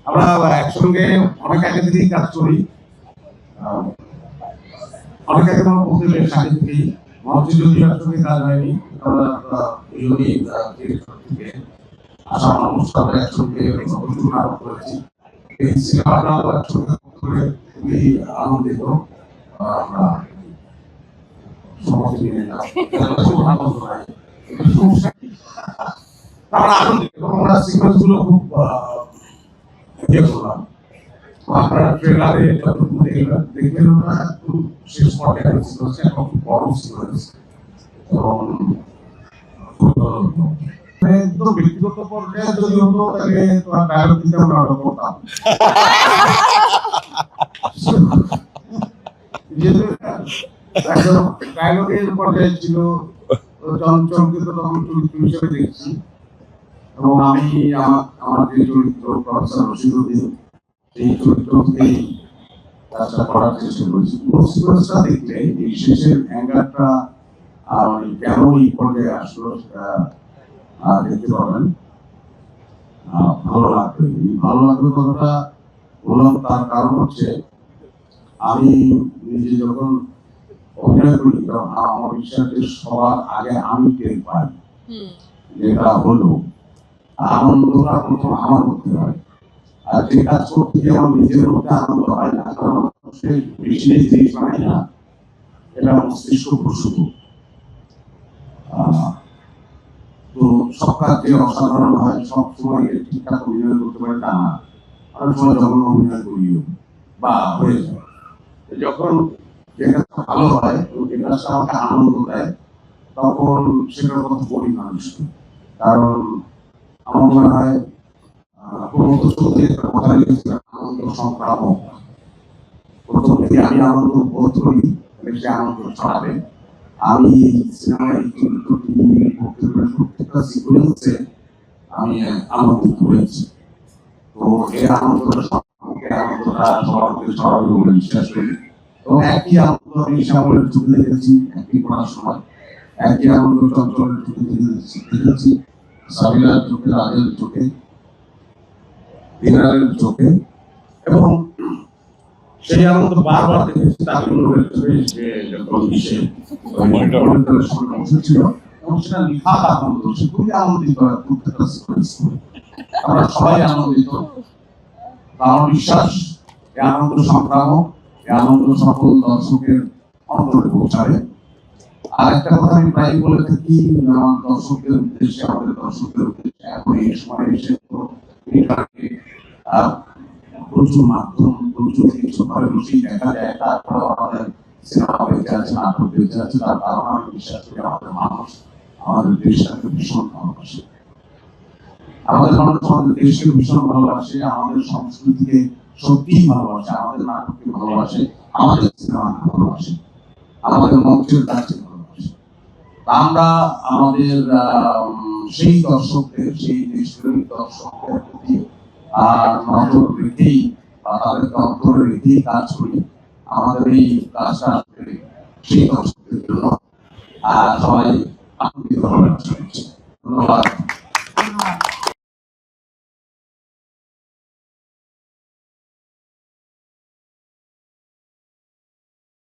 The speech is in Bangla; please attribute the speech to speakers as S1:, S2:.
S1: আমরা একসঙ্গে অনেক আগে থেকেই কাজ করি, অনেক আগে আমার বলতে বেশ আগে থেকেই মঞ্চে যদিও একসঙ্গে কাজ হয়নি, আমরা দুজনেই থেকে আসা মানুষ, আমরা একসঙ্গে প্রচুর নাটক করেছি। এই সিনেমাটাও একসঙ্গে করে খুবই আনন্দিত। আমরা সমাজে নিয়ে যাই, আনন্দ হয়, আমরা আনন্দিত। আমরা সিকোয়েন্স গুলো খুব ইয়ে করলাম। আপনারা ট্রেলারে যতটুকু দেখবেন ওরা একটু শেষ পর্যায়ে সিকোয়েন্স এবং খুব বড় সিকোয়েন্স এবং একদম ব্যক্তিগত পর্যায়ে যদি হতো তাহলে তোমার ডায়লগ দিতে আমরা নাটক করতাম। ডায়লগের পর্যায়ে ছিল চঞ্চলকে তো তখন চরিত্র হিসেবে দেখছি এবং আমি আমার যে চরিত্র প্রফেসর রশিদুদ্দিন এই চরিত্র থেকেই কাজটা করার চেষ্টা করেছি। পুরো সিকোয়েন্সটা দেখলে এই শেষের অ্যাঙ্গারটা কেন এই পর্যায়ে আসলো সেটা দেখতে পাবেন। ভালো লাগবে, এই ভালো লাগবে কথাটা বললাম তার কারণ হচ্ছে আমি নিজে যখন অভিনয় করি তখন আমার বিশ্বাসের সবার আগে আমি টের পাই যেটা হলো আনন্দটা প্রথম আমার করতে হয়। আর যে কাজ করতে গিয়ে আমার নিজের মধ্যে আনন্দ হয় না, কারণ মেশিনে জিনিস বানাই না, এটা মস্তিষ্ক প্রসূত। তো সব কাজ যে অসাধারণ হয় সব সময় ঠিকঠাক অভিনয় করতে পারে তা না, অনেক সময় যখন অভিনয় করিও বা হয়ে যায়, যখন যে কাজটা ভালো হয় যে কাজটা আমাকে আনন্দ দেয় তখন সেটার কথা বলি মানুষকে। কারণ আমার মনে হয় প্রমোদ চৌধুরী একটা কথা লিখেছিলেন, আনন্দ সংক্রামক। প্রথম থেকে আমি আনন্দ বোধ করি সে আনন্দ ছড়াবে। আমি সিনেমায় প্রত্যেকটা সিকুয়েন্সে আমি আনন্দিত হয়েছি। তো এই আনন্দটা সবার মধ্যে ছড়াবে বলে বিশ্বাস করি। এবং একই আনন্দ আমি শ্যামলের চোখে দেখেছি, একই পড়ার সময় একই আনন্দ চঞ্চলের চোখে দেখেছি, সাবিলার চোখে, রাজের চোখে, দিনারের চোখে, এবং সেই আনন্দ বারবার দেখেছি তামিলনাড়ুর চোখে। সে যখন মনিটরের সামনে বসেছিল এবং সেটা লিখা আনন্দ, সে খুবই আনন্দিত হয় প্রত্যেকটা সিকোয়েন্স করে। আমরা সবাই আনন্দিত। আমার বিশ্বাস এই আনন্দ সংক্রামক, এই আনন্দ সকল দর্শকের অন্তরে পৌঁছাবে। আর একটা কথা আমি প্রায় বলে থাকি আমার দর্শকদের উদ্দেশ্যে, আমাদের দর্শকদের উদ্দেশ্যে, এখন এই সময় এসে তো প্রচুর মাধ্যম, প্রচুর কিছু ঘরে বসেই দেখা যায়, তারপরেও আমাদের সিনেমা বেঁচে আছে, নাটক বেঁচে আছে। তার কারণ আমি বিশ্বাস করি আমাদের মানুষ আমাদের দেশটাকে ভীষণ ভালোবাসে, আমাদের মানুষ আমাদের দেশকে ভীষণ ভালোবাসে, আমাদের সংস্কৃতিকে সত্যিই ভালোবাসে, আমাদের নাটককে ভালোবাসে, আমাদের সিনেমাকে ভালোবাসে, আমাদের মঞ্চের কাছে ভালোবাসে। আমরা আমাদের সেই দর্শকদের, সেই দেশপ্রেমিক দর্শকদের প্রতি নজর রেখেই বা তাদেরকে অন্তরে রেখেই কাজ করি। আমাদের এই কাজটা সেই দর্শকদের জন্য সবাই আনন্দিত হবে। ধন্যবাদ।